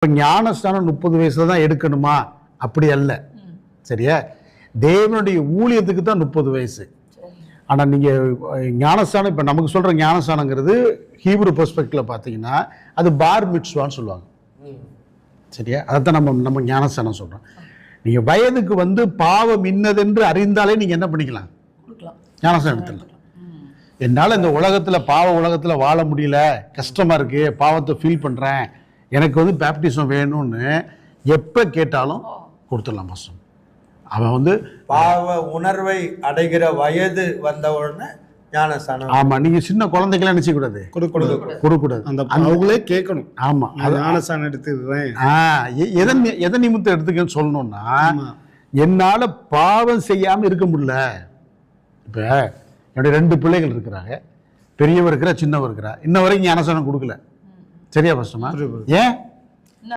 இப்போ ஞானஸ்தானம் 30 வயசுல தான் எடுக்கணுமா? அப்படி அல்ல. சரியா? தேவனுடைய ஊழியத்துக்கு தான் 30 வயசு. ஆனால் நீங்கள் ஞானஸ்தானம் இப்போ நமக்கு சொல்கிற ஞானஸ்தானங்கிறது ஹீப்ரு பெர்ஸ்பெக்டிவ்ல பார்த்தீங்கன்னா அது பார் மிட்ஸ்வான்னு சொல்லுவாங்க. சரியா? அதைத்தான் நம்ம ஞானஸ்தானம் சொல்கிறோம். நீங்கள் வயதுக்கு வந்து பாவம் இன்னதென்று அறிந்தாலே நீங்கள் என்ன பண்ணிக்கலாம்? ஞானஸ்தானம் எடுத்துடலாம். என்னால் இந்த உலகத்தில் பாவ உலகத்தில் வாழ முடியல, கஷ்டமாக இருக்குது, பாவத்தை ஃபீல் பண்ணுறேன், எனக்கு வந்து பேப்டிசம் வேணும்னு எப்போ கேட்டாலும் கொடுத்துடலாம் மாஸ்டர். அவன் வந்து பாவ உணர்வை அடைகிற வயது வந்த உடனே ஞானஸ்தானம். ஆமாம், நீங்கள் சின்ன குழந்தைக்கெல்லாம் என்ன செய்யக்கூடாது? கொடுக்கூடாது. அந்த அவங்களே கேட்கணும். ஆமாம், அது ஞானஸ்தானம் எடுத்துக்கிறேன். எதை நிமித்தம் எடுத்துக்கன்னு சொல்லணும்னா, என்னால் பாவம் செய்யாமல் இருக்க முடியல. இப்போ என்னுடைய 2 பிள்ளைகள் இருக்கிறாங்க, பெரியவர் இருக்கிறா, சின்னவர் இருக்கிறா, இன்ன வரைக்கும் ஞானஸ்தானம் கொடுக்கல. சரியா கஷ்டமா? ஏன்?